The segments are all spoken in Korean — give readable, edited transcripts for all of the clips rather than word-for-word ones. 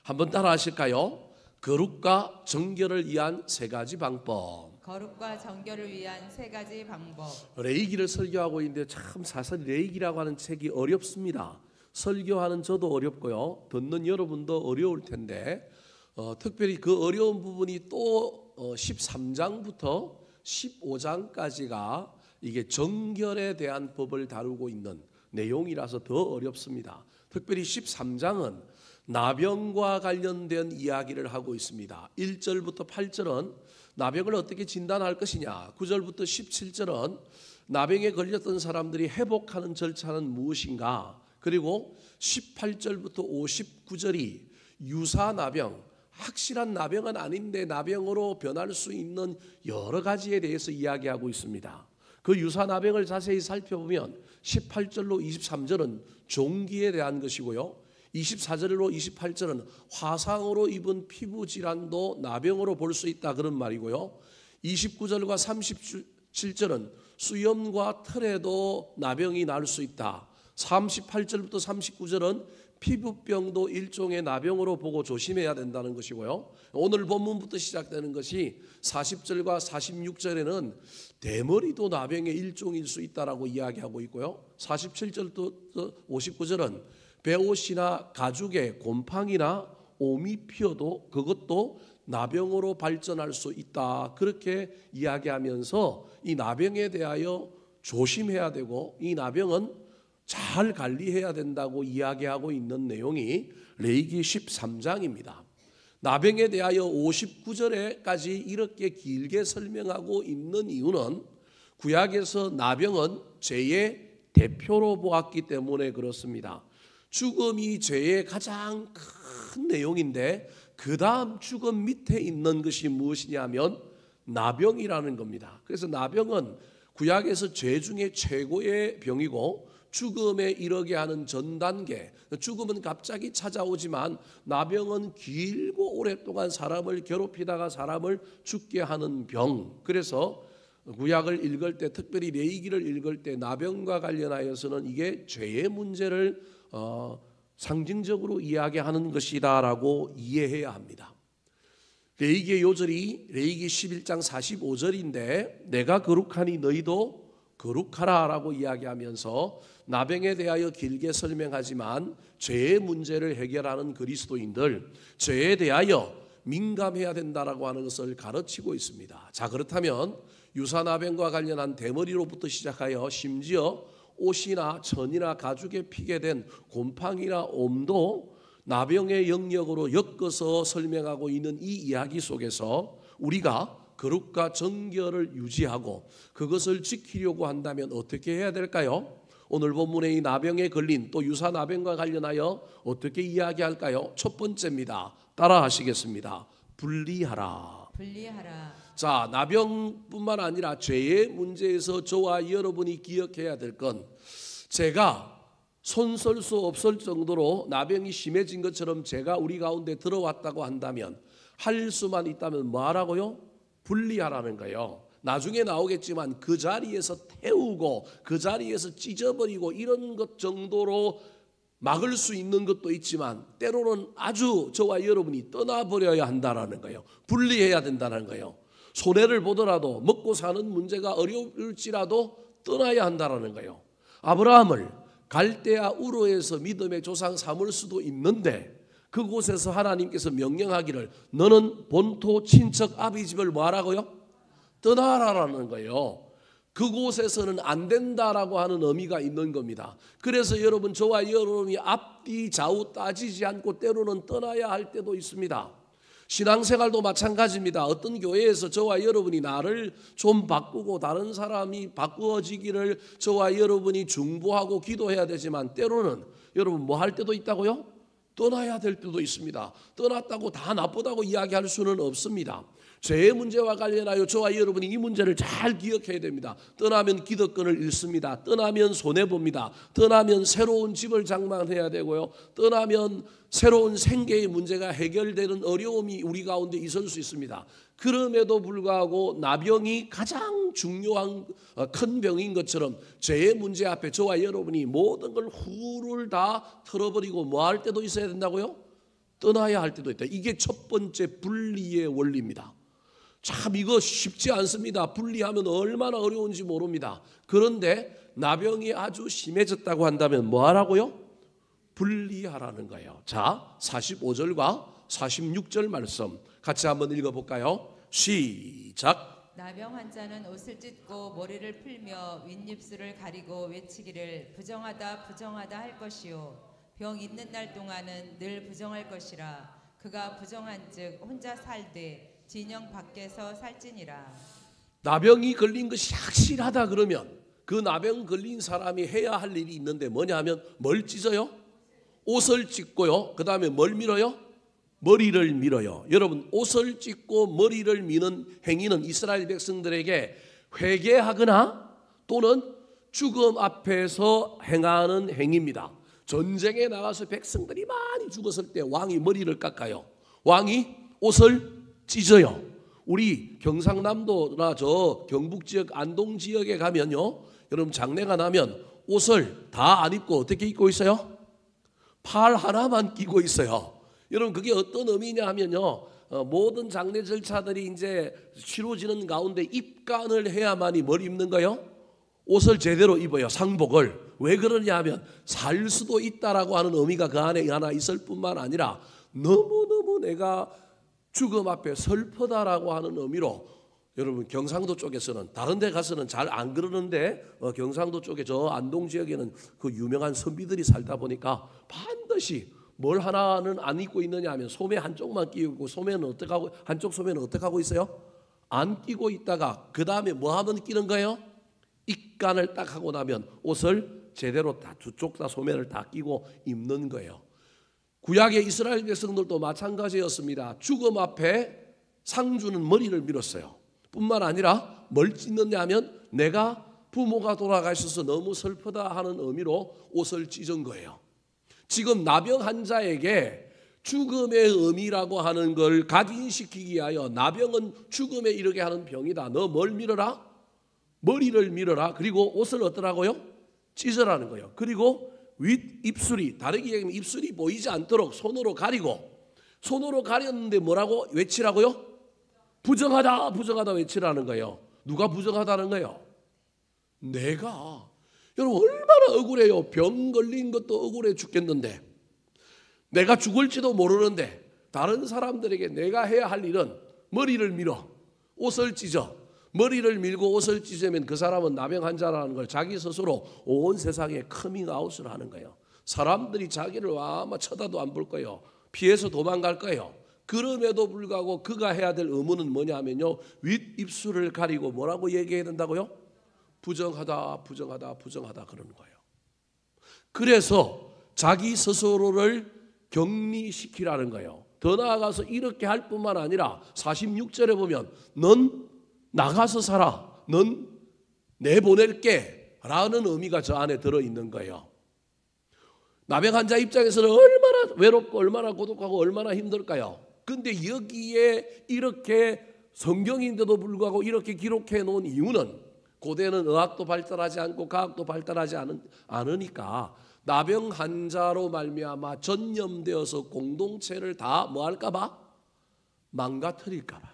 한번 따라 하실까요? 거룩과 정결을 위한 세 가지 방법. 거룩과 정결을 위한 세 가지 방법. 레위기를 설교하고 있는데 참 사실 레위기라고 하는 책이 어렵습니다. 설교하는 저도 어렵고요, 듣는 여러분도 어려울 텐데 특별히 그 어려운 부분이 또 13장부터 15장까지가 이게 정결에 대한 법을 다루고 있는 내용이라서 더 어렵습니다. 특별히 13장은 나병과 관련된 이야기를 하고 있습니다. 1절부터 8절은 나병을 어떻게 진단할 것이냐, 9절부터 17절은 나병에 걸렸던 사람들이 회복하는 절차는 무엇인가, 그리고 18절부터 59절이 유사나병, 확실한 나병은 아닌데 나병으로 변할 수 있는 여러 가지에 대해서 이야기하고 있습니다. 그 유사나병을 자세히 살펴보면 18절로 23절은 종기에 대한 것이고요, 24절로 28절은 화상으로 입은 피부 질환도 나병으로 볼 수 있다 그런 말이고요, 29절과 37절은 수염과 털에도 나병이 날 수 있다, 38절부터 39절은 피부병도 일종의 나병으로 보고 조심해야 된다는 것이고요, 오늘 본문부터 시작되는 것이 40절과 46절에는 대머리도 나병의 일종일 수 있다라고 이야기하고 있고요, 47절부터 59절은 배옷이나 가죽에 곰팡이나 옴이 피어도 그것도 나병으로 발전할 수 있다, 그렇게 이야기하면서 이 나병에 대하여 조심해야 되고 이 나병은 잘 관리해야 된다고 이야기하고 있는 내용이 레위기 13장입니다. 나병에 대하여 59절에까지 이렇게 길게 설명하고 있는 이유는 구약에서 나병은 죄의 대표로 보았기 때문에 그렇습니다. 죽음이 죄의 가장 큰 내용인데 그 다음 죽음 밑에 있는 것이 무엇이냐면 나병이라는 겁니다. 그래서 나병은 구약에서 죄 중에 최고의 병이고 죽음에 이르게 하는 전 단계, 죽음은 갑자기 찾아오지만 나병은 길고 오랫동안 사람을 괴롭히다가 사람을 죽게 하는 병. 그래서 구약을 읽을 때, 특별히 레위기를 읽을 때 나병과 관련하여서는 이게 죄의 문제를 상징적으로 이야기하는 것이다라고 이해해야 합니다. 레위기의 요절이 레위기 11장 45절인데 내가 거룩하니 너희도 거룩하라라고 이야기하면서 나병에 대하여 길게 설명하지만 죄의 문제를 해결하는 그리스도인들, 죄에 대하여 민감해야 된다라고 하는 것을 가르치고 있습니다. 자, 그렇다면 유사나병과 관련한 대머리로부터 시작하여 심지어 옷이나 천이나 가죽에 피게 된 곰팡이나 옴도 나병의 영역으로 엮어서 설명하고 있는 이 이야기 속에서 우리가 거룩과 정결을 유지하고 그것을 지키려고 한다면 어떻게 해야 될까요? 오늘 본문의 이 나병에 걸린 또 유사나병과 관련하여 어떻게 이야기할까요? 첫 번째입니다. 따라 하시겠습니다. 분리하라. 분리하라. 자, 나병뿐만 아니라 죄의 문제에서 저와 여러분이 기억해야 될 건, 제가 손쓸 수 없을 정도로 나병이 심해진 것처럼 죄가 우리 가운데 들어왔다고 한다면 할 수만 있다면 뭐 하라고요? 분리하라는 거예요. 나중에 나오겠지만 그 자리에서 태우고 그 자리에서 찢어버리고 이런 것 정도로 막을 수 있는 것도 있지만 때로는 아주 저와 여러분이 떠나버려야 한다는 거예요. 분리해야 된다는 거예요. 손해를 보더라도 먹고 사는 문제가 어려울지라도 떠나야 한다는 거예요. 아브라함을 갈대아 우르에서 믿음의 조상 삼을 수도 있는데 그곳에서 하나님께서 명령하기를 너는 본토 친척 아비 집을 뭐 하라고요? 떠나라라는 거예요. 그곳에서는 안 된다라고 하는 의미가 있는 겁니다. 그래서 여러분, 저와 여러분이 앞뒤 좌우 따지지 않고 때로는 떠나야 할 때도 있습니다. 신앙생활도 마찬가지입니다. 어떤 교회에서 저와 여러분이 나를 좀 바꾸고 다른 사람이 바꾸어지기를 저와 여러분이 중보하고 기도해야 되지만 때로는 여러분 뭐 할 때도 있다고요? 떠나야 될 때도 있습니다. 떠났다고 다 나쁘다고 이야기할 수는 없습니다. 죄의 문제와 관련하여 저와 여러분이 이 문제를 잘 기억해야 됩니다. 떠나면 기득권을 잃습니다. 떠나면 손해봅니다. 떠나면 새로운 집을 장만해야 되고요. 떠나면 새로운 생계의 문제가 해결되는 어려움이 우리 가운데 있을 수 있습니다. 그럼에도 불구하고 나병이 가장 중요한 큰 병인 것처럼 죄의 문제 앞에 저와 여러분이 모든 걸 후를 다 털어버리고 뭐 할 때도 있어야 된다고요? 떠나야 할 때도 있다. 이게 첫 번째 분리의 원리입니다. 참 이거 쉽지 않습니다. 분리하면 얼마나 어려운지 모릅니다. 그런데 나병이 아주 심해졌다고 한다면 뭐 하라고요? 분리하라는 거예요. 자, 45절과 46절 말씀 같이 한번 읽어볼까요? 시작. 나병 환자는 옷을 찢고 머리를 풀며 윗입술을 가리고 외치기를 부정하다 부정하다 할 것이요 병 있는 날 동안은 늘 부정할 것이라. 그가 부정한즉 혼자 살되 진영 밖에서 살지니라. 나병이 걸린 것이 확실하다 그러면 그 나병 걸린 사람이 해야 할 일이 있는데 뭐냐 하면 뭘 찢어요? 옷을 찢고요. 그 다음에 뭘 밀어요? 머리를 밀어요. 여러분 옷을 찢고 머리를 미는 행위는 이스라엘 백성들에게 회개하거나 또는 죽음 앞에서 행하는 행위입니다. 전쟁에 나가서 백성들이 많이 죽었을 때 왕이 머리를 깎아요. 왕이 옷을 찢어요. 우리 경상남도나 저 경북 지역 안동 지역에 가면요, 여러분 장례가 나면 옷을 다 안 입고 어떻게 입고 있어요? 팔 하나만 끼고 있어요. 여러분 그게 어떤 의미냐 하면요, 모든 장례 절차들이 이제 치러지는 가운데 입간을 해야만이 뭘 입는 거예요? 옷을 제대로 입어요. 상복을. 왜 그러냐 하면 살 수도 있다라고 하는 의미가 그 안에 하나 있을 뿐만 아니라 너무너무 내가 죽음 앞에 슬프다라고 하는 의미로, 여러분 경상도 쪽에서는 다른 데 가서는 잘 안 그러는데 경상도 쪽에 저 안동 지역에는 그 유명한 선비들이 살다 보니까 반드시 뭘 하나는 안 입고 있느냐 하면 소매 한쪽만 끼고 소매는 어떻게 하고, 한쪽 소매는 어떻게 하고 있어요? 안 끼고 있다가 그 다음에 뭐 하면 끼는 거예요? 입간을 딱 하고 나면 옷을 제대로 다 두 쪽 다 소매를 다 끼고 입는 거예요. 구약의 이스라엘 백성들도 마찬가지였습니다. 죽음 앞에 상주는 머리를 밀었어요. 뿐만 아니라 뭘 찢느냐 하면 내가 부모가 돌아가셔서 너무 슬프다 하는 의미로 옷을 찢은 거예요. 지금 나병 환자에게 죽음의 의미라고 하는 걸 각인시키기 위하여 나병은 죽음에 이르게 하는 병이다. 너 뭘 밀어라? 머리를 밀어라. 그리고 옷을 어떠라고요? 찢으라는 거예요. 그리고 윗입술이, 다르게 얘기하면 입술이 보이지 않도록 손으로 가리고, 손으로 가렸는데 뭐라고 외치라고요? 부정하다 부정하다 외치라는 거예요. 누가 부정하다는 거예요? 내가. 여러분 얼마나 억울해요. 병 걸린 것도 억울해 죽겠는데, 내가 죽을지도 모르는데 다른 사람들에게 내가 해야 할 일은 머리를 밀어 옷을 찢어. 머리를 밀고 옷을 찢으면 그 사람은 나병 환자라는 걸 자기 스스로 온 세상에 커밍아웃을 하는 거예요. 사람들이 자기를 아마 쳐다도 안 볼 거예요. 피해서 도망갈 거예요. 그럼에도 불구하고 그가 해야 될 의무는 뭐냐 하면요, 윗입술을 가리고 뭐라고 얘기해야 된다고요? 부정하다 부정하다 부정하다 그러는 거예요. 그래서 자기 스스로를 격리시키라는 거예요. 더 나아가서 이렇게 할 뿐만 아니라 46절에 보면 넌 나가서 살아, 넌 내보낼게 라는 의미가 저 안에 들어있는 거예요. 나병 환자 입장에서는 얼마나 외롭고 얼마나 고독하고 얼마나 힘들까요? 근데 여기에 이렇게 성경인데도 불구하고 이렇게 기록해 놓은 이유는, 고대는 의학도 발달하지 않고 과학도 발달하지 않으니까 나병 환자로 말미암아 전염되어서 공동체를 다 뭐 할까 봐? 망가뜨릴까 봐.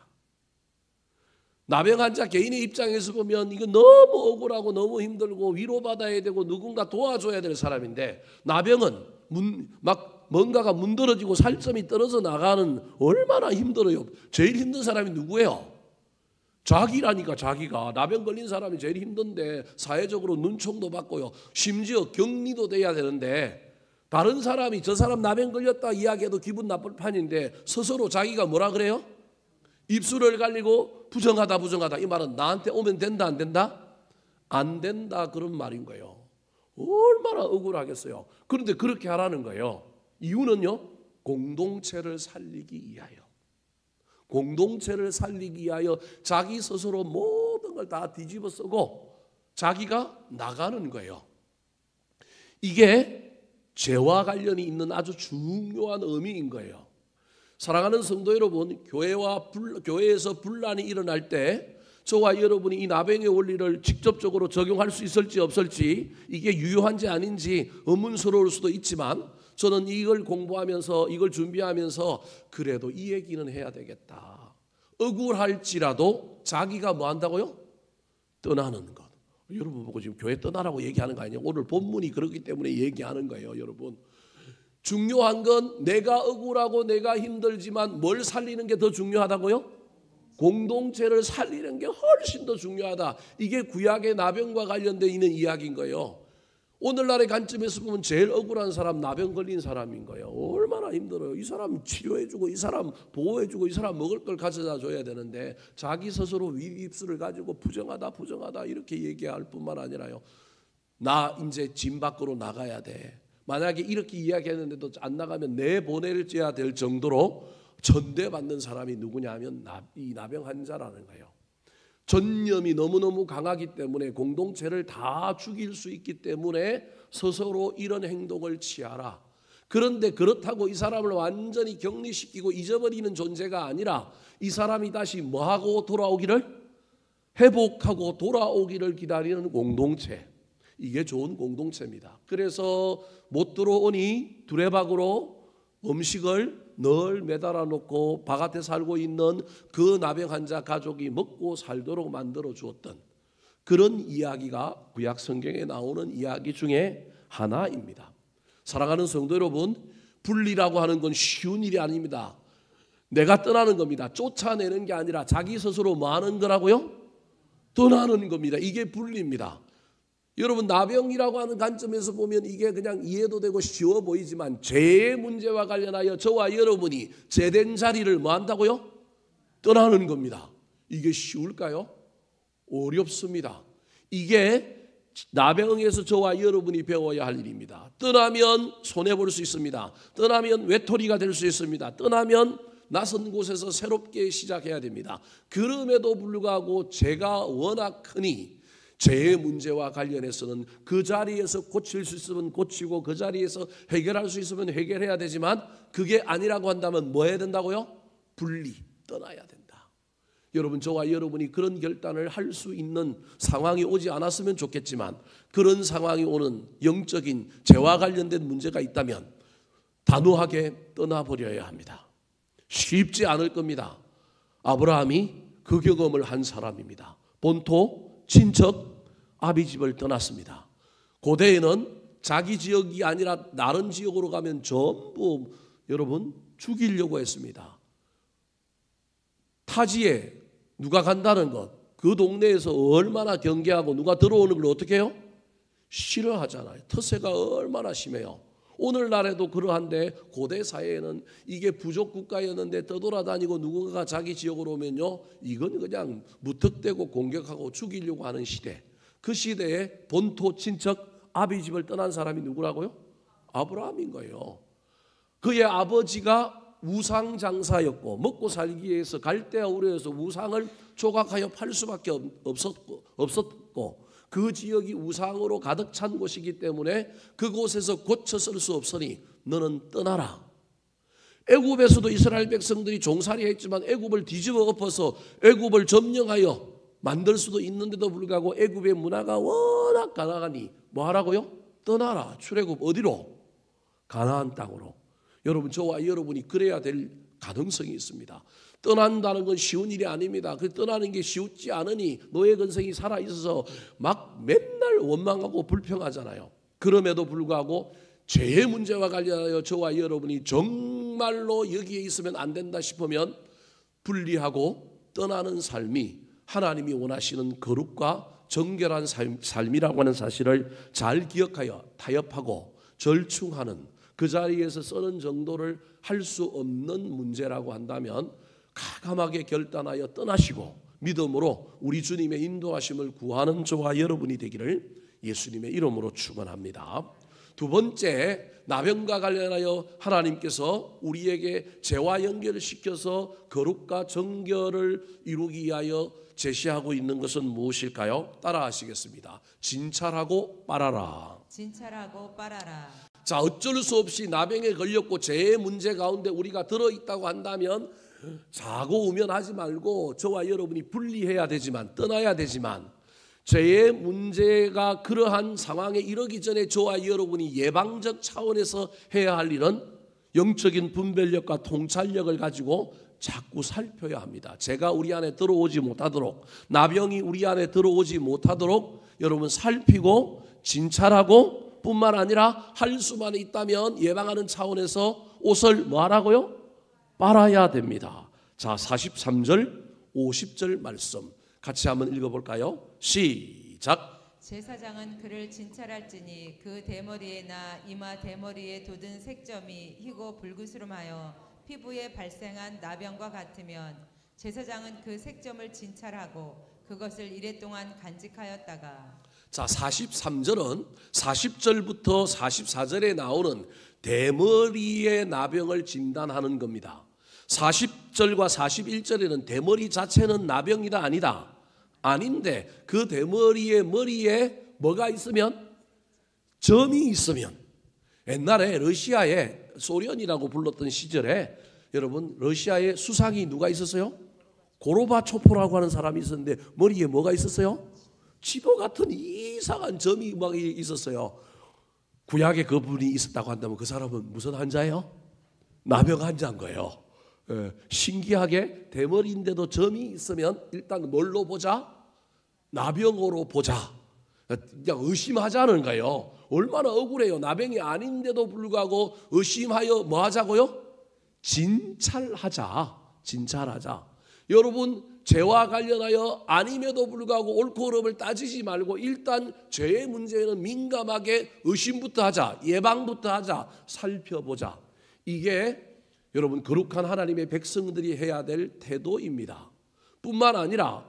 나병 환자 개인의 입장에서 보면 이거 너무 억울하고 너무 힘들고 위로받아야 되고 누군가 도와줘야 될 사람인데, 나병은 막 뭔가가 문드러지고 살점이 떨어져 나가는, 얼마나 힘들어요. 제일 힘든 사람이 누구예요? 자기라니까. 자기가. 나병 걸린 사람이 제일 힘든데 사회적으로 눈총도 받고요, 심지어 격리도 돼야 되는데, 다른 사람이 저 사람 나병 걸렸다 이야기해도 기분 나쁠 판인데 스스로 자기가 뭐라 그래요? 입술을 갈리고 부정하다 부정하다. 이 말은 나한테 오면 된다 안 된다? 안 된다 그런 말인 거예요. 얼마나 억울하겠어요. 그런데 그렇게 하라는 거예요. 이유는요, 공동체를 살리기 위하여. 공동체를 살리기 위하여 자기 스스로 모든 걸 다 뒤집어 쓰고 자기가 나가는 거예요. 이게 죄와 관련이 있는 아주 중요한 의미인 거예요. 사랑하는 성도 여러분, 교회에서 분란이 일어날 때 저와 여러분이 이 나병의 원리를 직접적으로 적용할 수 있을지 없을지, 이게 유효한지 아닌지 의문스러울 수도 있지만 저는 이걸 공부하면서, 이걸 준비하면서 그래도 이 얘기는 해야 되겠다. 억울할지라도 자기가 뭐 한다고요? 떠나는 것. 여러분 보고 지금 교회 떠나라고 얘기하는 거 아니에요? 오늘 본문이 그렇기 때문에 얘기하는 거예요, 여러분. 중요한 건 내가 억울하고 내가 힘들지만 뭘 살리는 게 더 중요하다고요? 공동체를 살리는 게 훨씬 더 중요하다. 이게 구약의 나병과 관련되어 있는 이야기인 거예요. 오늘날의 관점에서 보면 제일 억울한 사람 나병 걸린 사람인 거예요. 얼마나 힘들어요. 이 사람 치료해주고 이 사람 보호해주고 이 사람 먹을 걸 가져다 줘야 되는데 자기 스스로 위입술을 가지고 부정하다 이렇게 얘기할 뿐만 아니라요. 나 이제 집 밖으로 나가야 돼. 만약에 이렇게 이야기했는데도 안 나가면 내보낼지야 될 정도로 전대받는 사람이 누구냐 하면 이 나병 환자라는 거예요. 전념이 너무너무 강하기 때문에 공동체를 다 죽일 수 있기 때문에 스스로 이런 행동을 취하라. 그런데 그렇다고 이 사람을 완전히 격리시키고 잊어버리는 존재가 아니라 이 사람이 다시 뭐하고 돌아오기를? 회복하고 돌아오기를 기다리는 공동체. 이게 좋은 공동체입니다. 그래서 못 들어오니 두레박으로 음식을 늘 매달아 놓고 바깥에 살고 있는 그 나병 환자 가족이 먹고 살도록 만들어 주었던 그런 이야기가 구약 성경에 나오는 이야기 중에 하나입니다. 사랑하는 성도 여러분, 분리라고 하는 건 쉬운 일이 아닙니다. 내가 떠나는 겁니다. 쫓아내는 게 아니라 자기 스스로 뭐 하는 거라고요? 떠나는 겁니다. 이게 분리입니다. 여러분, 나병이라고 하는 관점에서 보면 이게 그냥 이해도 되고 쉬워 보이지만 죄의 문제와 관련하여 저와 여러분이 죄된 자리를 뭐 한다고요? 떠나는 겁니다. 이게 쉬울까요? 어렵습니다. 이게 나병에서 저와 여러분이 배워야 할 일입니다. 떠나면 손해볼 수 있습니다. 떠나면 외톨이가 될 수 있습니다. 떠나면 낯선 곳에서 새롭게 시작해야 됩니다. 그럼에도 불구하고 죄가 워낙 크니 죄의 문제와 관련해서는 그 자리에서 고칠 수 있으면 고치고 그 자리에서 해결할 수 있으면 해결해야 되지만 그게 아니라고 한다면 뭐 해야 된다고요? 분리, 떠나야 된다. 여러분, 저와 여러분이 그런 결단을 할 수 있는 상황이 오지 않았으면 좋겠지만 그런 상황이 오는 영적인 죄와 관련된 문제가 있다면 단호하게 떠나버려야 합니다. 쉽지 않을 겁니다. 아브라함이 그 경험을 한 사람입니다. 본토 친척 아비집을 떠났습니다. 고대에는 자기 지역이 아니라 다른 지역으로 가면 전부 여러분 죽이려고 했습니다. 타지에 누가 간다는 것, 그 동네에서 얼마나 경계하고 누가 들어오는 걸 어떻게 해요? 싫어하잖아요. 터세가 얼마나 심해요. 오늘날에도 그러한데 고대 사회에는 이게 부족 국가였는데 떠돌아다니고 누군가가 자기 지역으로 오면요, 이건 그냥 무턱대고 공격하고 죽이려고 하는 시대. 그 시대에 본토 친척 아비집을 떠난 사람이 누구라고요? 아브라함인 거예요. 그의 아버지가 우상 장사였고 먹고 살기 위해서 갈대아 우르에서 우상을 조각하여 팔 수밖에 없었고 그 지역이 우상으로 가득 찬 곳이기 때문에 그곳에서 고쳐 쓸 수 없으니 너는 떠나라. 애굽에서도 이스라엘 백성들이 종살이했지만 애굽을 뒤집어 엎어서 애굽을 점령하여 만들 수도 있는데도 불구하고 애굽의 문화가 워낙 가난하니 뭐 하라고요? 떠나라. 출애굽 어디로? 가나안 땅으로. 여러분, 저와 여러분이 그래야 될 가능성이 있습니다. 떠난다는 건 쉬운 일이 아닙니다. 그 떠나는 게 쉽지 않으니 노예 근성이 살아있어서 막 맨날 원망하고 불평하잖아요. 그럼에도 불구하고 죄의 문제와 관련하여 저와 여러분이 정말로 여기에 있으면 안 된다 싶으면 분리하고 떠나는 삶이 하나님이 원하시는 거룩과 정결한 삶이라고 하는 사실을 잘 기억하여 타협하고 절충하는 그 자리에서 쓰는 정도를 할 수 없는 문제라고 한다면 가감하게 결단하여 떠나시고 믿음으로 우리 주님의 인도하심을 구하는 저와 여러분이 되기를 예수님의 이름으로 축원합니다. 두 번째, 나병과 관련하여 하나님께서 우리에게 죄와 연결을 시켜서 거룩과 정결을 이루기 위하여 제시하고 있는 것은 무엇일까요? 따라하시겠습니다. 진찰하고 빨아라. 진찰하고 빨아라. 자, 어쩔 수 없이 나병에 걸렸고 죄의 문제 가운데 우리가 들어있다고 한다면 자고 우면하지 말고 저와 여러분이 분리해야 되지만, 떠나야 되지만, 죄의 문제가 그러한 상황에 이르기 전에 저와 여러분이 예방적 차원에서 해야 할 일은 영적인 분별력과 통찰력을 가지고 자꾸 살펴야 합니다. 죄가 우리 안에 들어오지 못하도록, 나병이 우리 안에 들어오지 못하도록 여러분 살피고 진찰하고, 뿐만 아니라 할 수만 있다면 예방하는 차원에서 옷을 뭐 하라고요? 빨아야 됩니다. 자, 43절 50절 말씀 같이 한번 읽어볼까요? 시작. 제사장은 그를 진찰할지니 그 대머리에나 이마 대머리에 돋은 색점이 희고 불구스름하여 피부에 발생한 나병과 같으면 제사장은 그 색점을 진찰하고 그것을 이레 동안 간직하였다가. 자, 43절은 40절부터 44절에 나오는 대머리의 나병을 진단하는 겁니다. 40절과 41절에는 대머리 자체는 나병이다 아니다? 아닌데 그 대머리의 머리에 뭐가 있으면? 점이 있으면. 옛날에 러시아에 소련이라고 불렀던 시절에 여러분 러시아에 수상이 누가 있었어요? 고르바초프라고 하는 사람이 있었는데 머리에 뭐가 있었어요? 지도 같은 이상한 점이 막 있었어요. 구약에 그분이 있었다고 한다면 그 사람은 무슨 환자예요? 나병 환자인 거예요. 신기하게 대머리인데도 점이 있으면 일단 뭘로 보자? 나병으로 보자. 그냥 의심하자는 거예요. 얼마나 억울해요. 나병이 아닌데도 불구하고 의심하여 뭐 하자고요? 진찰하자. 진찰하자. 여러분 죄와 관련하여 아님에도 불구하고 옳고 그름을 따지지 말고 일단 죄의 문제에는 민감하게 의심부터 하자. 예방부터 하자. 살펴보자. 이게 여러분 거룩한 하나님의 백성들이 해야 될 태도입니다. 뿐만 아니라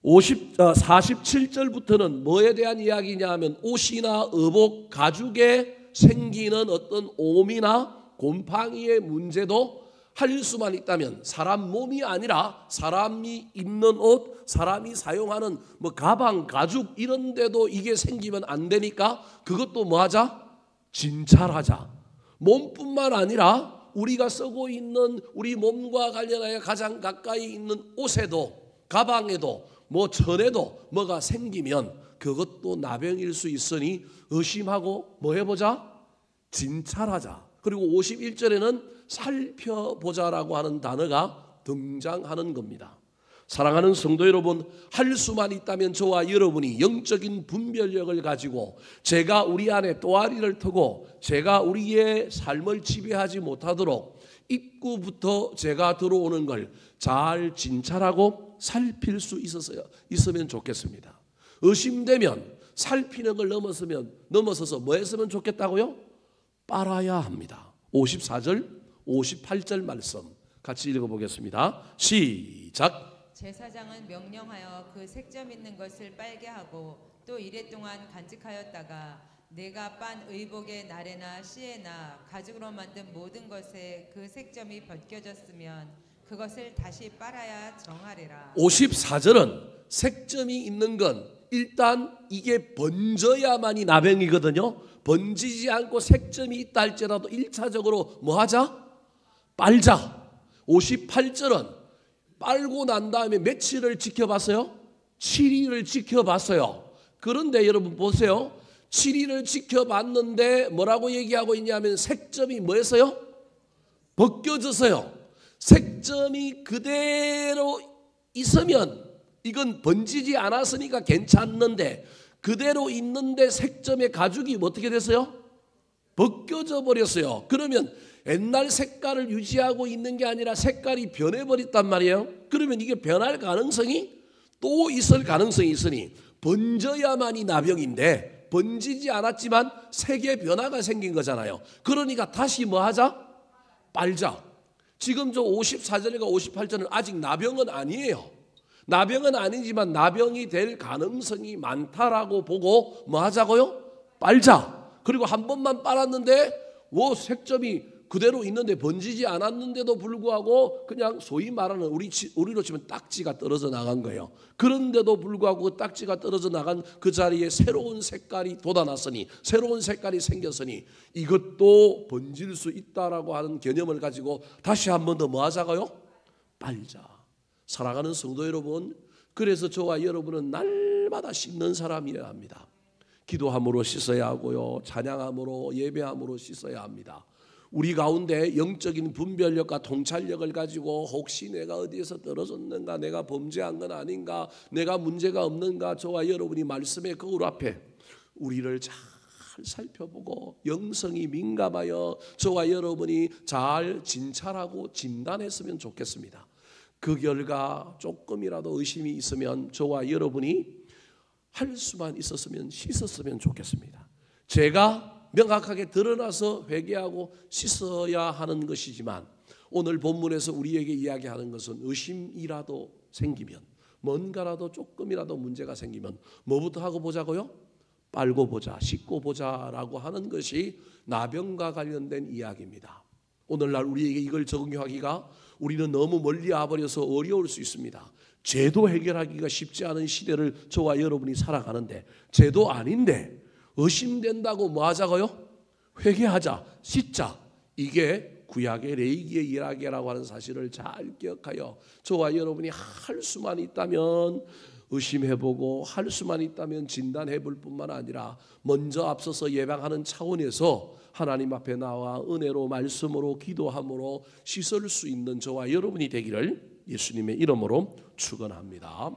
47절부터는 뭐에 대한 이야기냐 하면 옷이나 의복, 가죽에 생기는 어떤 오미나 곰팡이의 문제도 할 수만 있다면 사람 몸이 아니라 사람이 입는 옷, 사람이 사용하는 뭐 가방, 가죽 이런 데도 이게 생기면 안 되니까 그것도 뭐 하자? 진찰하자. 몸뿐만 아니라 우리가 쓰고 있는 우리 몸과 관련하여 가장 가까이 있는 옷에도 가방에도 뭐 천에도 뭐가 생기면 그것도 나병일 수 있으니 의심하고 뭐 해보자? 진찰하자. 그리고 51절에는 살펴보자라고 하는 단어가 등장하는 겁니다. 사랑하는 성도 여러분, 할 수만 있다면 저와 여러분이 영적인 분별력을 가지고 죄가 우리 안에 또아리를 트고 죄가 우리의 삶을 지배하지 못하도록 입구부터 죄가 들어오는 걸 잘 진찰하고 살필 수 있으면 좋겠습니다. 의심되면 살피는 걸 넘어서서 뭐 했으면 좋겠다고요? 빨아야 합니다. 54절 58절 말씀 같이 읽어보겠습니다. 시작. 제사장은 명령하여 그 색점 있는 것을 빨게 하고 또 이레 동안 간직하였다가 내가 빤 의복의 나래나 시에나 가죽으로 만든 모든 것에 그 색점이 벗겨졌으면 그것을 다시 빨아야 정하리라. 54절은 색점이 있는 건 일단 이게 번져야만이 나병이거든요. 번지지 않고 색점이 있다 할지라도 1차적으로 뭐 하자? 빨자. 58절은 빨고 난 다음에 며칠을 지켜봤어요? 7일을 지켜봤어요. 그런데 여러분 보세요. 7일을 지켜봤는데 뭐라고 얘기하고 있냐면 색점이 뭐였어요? 벗겨졌어요. 색점이 그대로 있으면 이건 번지지 않았으니까 괜찮는데 그대로 있는데 색점의 가죽이 어떻게 됐어요? 벗겨져 버렸어요. 그러면 옛날 색깔을 유지하고 있는 게 아니라 색깔이 변해버렸단 말이에요. 그러면 이게 변할 가능성이 또 있을 가능성이 있으니 번져야만이 나병인데 번지지 않았지만 색의 변화가 생긴 거잖아요. 그러니까 다시 뭐 하자? 빨자. 지금 저 54절과 58절은 아직 나병은 아니에요. 나병은 아니지만 나병이 될 가능성이 많다라고 보고 뭐 하자고요? 빨자. 그리고 한 번만 빨았는데 색점이 그대로 있는데 번지지 않았는데도 불구하고 그냥 소위 말하는 우리로 치면 딱지가 떨어져 나간 거예요. 그런데도 불구하고 그 딱지가 떨어져 나간 그 자리에 새로운 색깔이 돋아났으니, 새로운 색깔이 생겼으니 이것도 번질 수 있다라고 하는 개념을 가지고 다시 한 번 더 뭐 하자고요? 빨자. 사랑하는 성도 여러분, 그래서 저와 여러분은 날마다 씻는 사람이어야 합니다. 기도함으로 씻어야 하고요, 찬양함으로 예배함으로 씻어야 합니다. 우리 가운데 영적인 분별력과 통찰력을 가지고 혹시 내가 어디에서 떨어졌는가, 내가 범죄한 건 아닌가, 내가 문제가 없는가, 저와 여러분이 말씀의 거울 앞에 우리를 잘 살펴보고 영성이 민감하여 저와 여러분이 잘 진찰하고 진단했으면 좋겠습니다. 그 결과 조금이라도 의심이 있으면 저와 여러분이 할 수만 있었으면 씻었으면 좋겠습니다. 제가 명확하게 드러나서 회개하고 씻어야 하는 것이지만 오늘 본문에서 우리에게 이야기하는 것은 의심이라도 생기면, 뭔가라도 조금이라도 문제가 생기면 뭐부터 하고 보자고요? 빨고 보자, 씻고 보자라고 하는 것이 나병과 관련된 이야기입니다. 오늘날 우리에게 이걸 적용하기가 우리는 너무 멀리 와버려서 어려울 수 있습니다. 죄도 해결하기가 쉽지 않은 시대를 저와 여러분이 살아가는데, 죄도 아닌데 의심된다고 뭐 하자고요? 회개하자, 씻자. 이게 구약의 레위기의 이야기라고 하는 사실을 잘 기억하여 저와 여러분이 할 수만 있다면 의심해보고 할 수만 있다면 진단해볼 뿐만 아니라 먼저 앞서서 예방하는 차원에서 하나님 앞에 나와 은혜로 말씀으로 기도함으로 씻을 수 있는 저와 여러분이 되기를 예수님의 이름으로 축원합니다.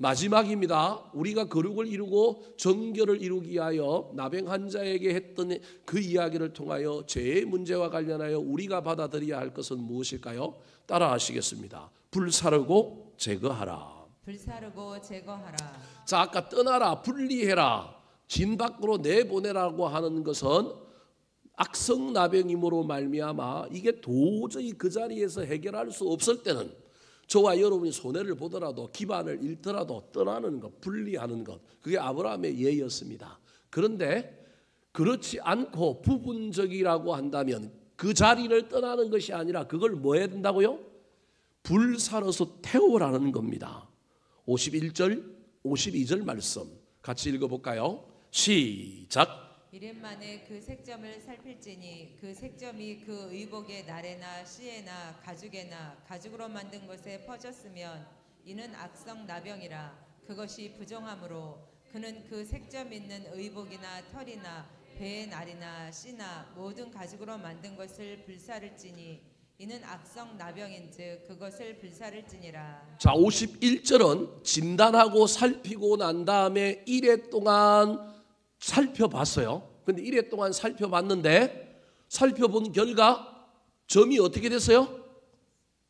마지막입니다. 우리가 거룩을 이루고 정결을 이루기 위하여 나병 환자에게 했던 그 이야기를 통하여 죄의 문제와 관련하여 우리가 받아들여야 할 것은 무엇일까요? 따라 하시겠습니다. 불사르고 제거하라. 불사르고 제거하라. 자, 아까 떠나라, 분리해라, 진 밖으로 내보내라고 하는 것은 악성 나병임으로 말미암아 이게 도저히 그 자리에서 해결할 수 없을 때는 저와 여러분이 손해를 보더라도 기반을 잃더라도 떠나는 것, 분리하는 것, 그게 아브라함의 예였습니다. 그런데 그렇지 않고 부분적이라고 한다면 그 자리를 떠나는 것이 아니라 그걸 뭐 해야 된다고요? 불사러서 태우라는 겁니다. 51절, 52절 말씀 같이 읽어볼까요? 시작. 이름 만에 그 색점을 살필지니 그 색점이 그 의복의 나래나 씨에나 가죽에나 가죽으로 만든 것에 퍼졌으면 이는 악성 나병이라. 그것이 부정함으로 그는 그 색점 있는 의복이나 털이나 배의 날이나 씨나 모든 가죽으로 만든 것을 불사를지니 이는 악성 나병인즉 그것을 불사를지니라. 자, 51절은 진단하고 살피고 난 다음에 1회 동안 살펴봤어요. 근데 1회 동안 살펴봤는데 살펴본 결과 점이 어떻게 됐어요?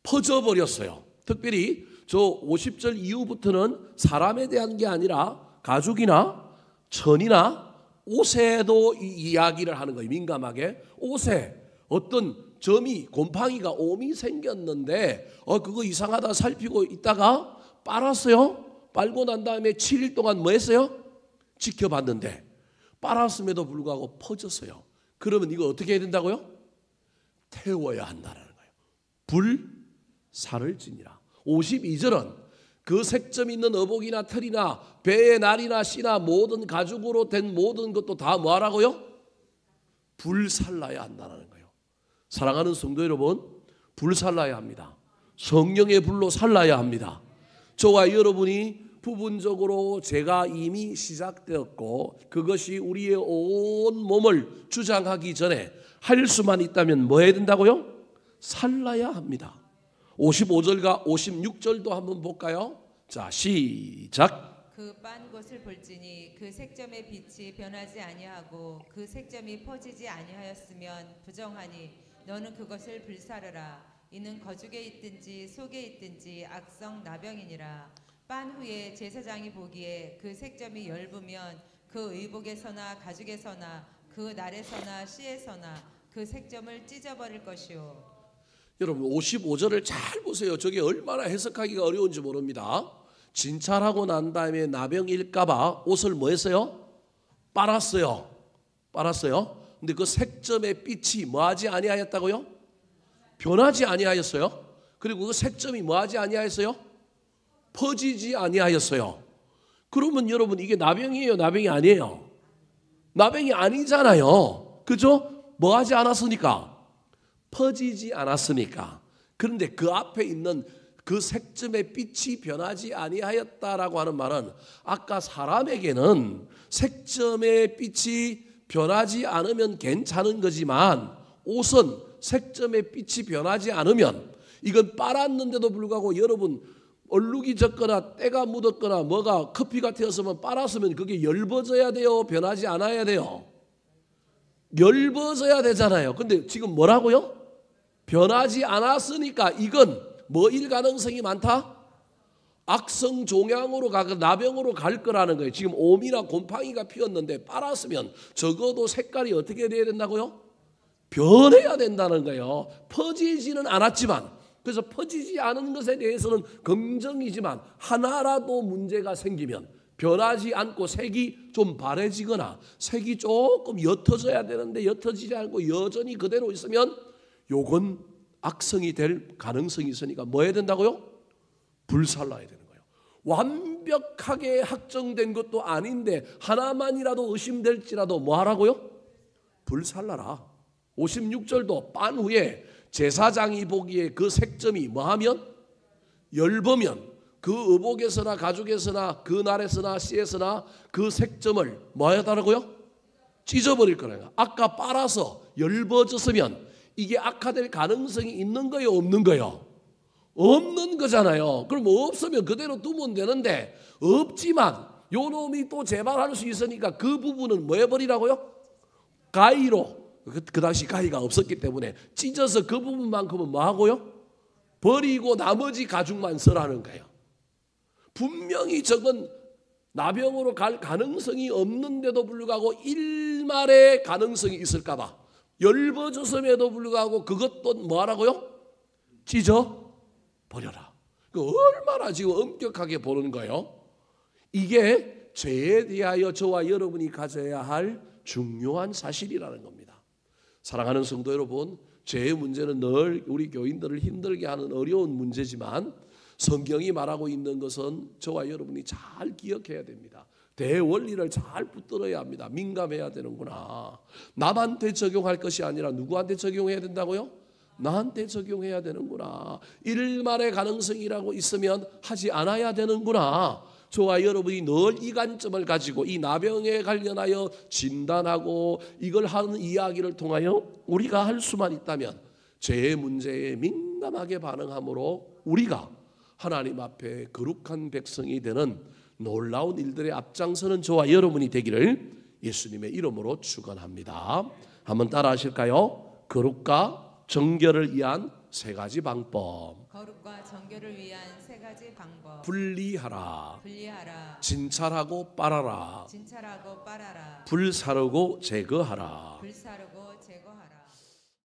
퍼져버렸어요. 특별히 저 50절 이후부터는 사람에 대한 게 아니라 가죽이나 천이나 옷에도 이야기를 하는 거예요. 민감하게 옷에 어떤 점이, 곰팡이가, 옴이 생겼는데 그거 이상하다 살피고 있다가 빨았어요. 빨고 난 다음에 7일 동안 뭐 했어요? 지켜봤는데 빨았음에도 불구하고 퍼졌어요. 그러면 이거 어떻게 해야 된다고요? 태워야 한다는 거예요. 불사를 지니라. 52절은 그 색점 있는 어복이나 털이나 배의 날이나 씨나 모든 가죽으로 된 모든 것도 다 뭐하라고요? 불살라야 한다는 거예요. 사랑하는 성도 여러분, 불살라야 합니다. 성령의 불로 살라야 합니다. 저와 여러분이 부분적으로 죄가 이미 시작되었고 그것이 우리의 온 몸을 주장하기 전에 할 수만 있다면 뭐 해야 된다고요? 살라야 합니다. 55절과 56절도 한번 볼까요? 자, 시작. 그 빤 곳을 볼지니 그 색점의 빛이 변하지 아니하고 그 색점이 퍼지지 아니하였으면 부정하니 너는 그것을 불사르라. 이는 거죽에 있든지 속에 있든지 악성 나병이니라. 빤 후에 제사장이 보기에 그 색점이 엷으면 그 의복에서나 가죽에서나 그 날에서나 씨에서나 그 색점을 찢어버릴 것이요. 여러분 55절을 잘 보세요. 저게 얼마나 해석하기가 어려운지 모릅니다. 진찰하고 난 다음에 나병일까 봐 옷을 뭐 했어요? 빨았어요. 빨았어요. 근데 그 색점의 빛이 뭐하지 아니하였다고요? 변하지 아니하였어요. 그리고 그 색점이 뭐하지 아니하였어요? 퍼지지 아니하였어요. 그러면 여러분 이게 나병이에요, 나병이 아니에요? 나병이 아니잖아요. 그죠? 뭐하지 않았으니까? 퍼지지 않았으니까. 그런데 그 앞에 있는 그 색점의 빛이 변하지 아니하였다라고 하는 말은 아까 사람에게는 색점의 빛이 변하지 않으면 괜찮은 거지만 옷은 색점의 빛이 변하지 않으면 이건 빨았는데도 불구하고 여러분 얼룩이 졌거나 때가 묻었거나 뭐가 커피가 튀었으면 빨았으면 그게 엷어져야 돼요? 변하지 않아야 돼요? 엷어져야 되잖아요. 근데 지금 뭐라고요? 변하지 않았으니까 이건 뭐일 가능성이 많다? 악성 종양으로 나병으로 갈 거라는 거예요. 지금 오미나 곰팡이가 피었는데 빨았으면 적어도 색깔이 어떻게 돼야 된다고요? 변해야 된다는 거예요. 퍼지지는 않았지만, 그래서 퍼지지 않은 것에 대해서는 긍정이지만 하나라도 문제가 생기면 변하지 않고 색이 좀 바래지거나 색이 조금 옅어져야 되는데 옅어지지 않고 여전히 그대로 있으면 요건 악성이 될 가능성이 있으니까 뭐 해야 된다고요? 불살라야 되는 거예요. 완벽하게 확정된 것도 아닌데 하나만이라도 의심될지라도 뭐 하라고요? 불살라라. 56절도 빤 후에 제사장이 보기에 그 색점이 뭐하면? 엷으면 그 의복에서나 가죽에서나 그 날에서나 씨에서나 그 색점을 뭐 하다라고요? 찢어버릴 거라고요. 아까 빨아서 엷어졌으면 이게 악화될 가능성이 있는 거예요, 없는 거예요? 없는 거잖아요. 그럼 없으면 그대로 두면 되는데 없지만 요 놈이 또 재발할 수 있으니까 그 부분은 뭐 해버리라고요? 가위로, 그 당시 가위가 없었기 때문에 찢어서 그 부분만큼은 뭐 하고요? 버리고 나머지 가죽만 써라는 거예요. 분명히 저건 나병으로 갈 가능성이 없는데도 불구하고 일말의 가능성이 있을까 봐 엷어졌음에도 불구하고 그것도 뭐 하라고요? 찢어 버려라. 얼마나 지금 엄격하게 보는 거예요. 이게 죄에 대하여 저와 여러분이 가져야 할 중요한 사실이라는 겁니다. 사랑하는 성도 여러분, 죄의 문제는 늘 우리 교인들을 힘들게 하는 어려운 문제지만 성경이 말하고 있는 것은 저와 여러분이 잘 기억해야 됩니다. 대원리를 잘 붙들어야 합니다. 민감해야 되는구나. 남한테 적용할 것이 아니라 누구한테 적용해야 된다고요? 나한테 적용해야 되는구나. 일말의 가능성이라고 있으면 하지 않아야 되는구나. 저와 여러분이 늘 이 관점을 가지고 이 나병에 관련하여 진단하고 이걸 하는 이야기를 통하여 우리가 할 수만 있다면 죄의 문제에 민감하게 반응함으로 우리가 하나님 앞에 거룩한 백성이 되는 놀라운 일들의 앞장서는 저와 여러분이 되기를 예수님의 이름으로 축원합니다. 한번 따라 하실까요? 거룩과 정결을 위한 세 가지 방법. 거룩과 정결을 위한 세 가지 방법. 분리하라. 진찰하고 빨아라. 불사르고 제거하라. 불사르고 제거하라.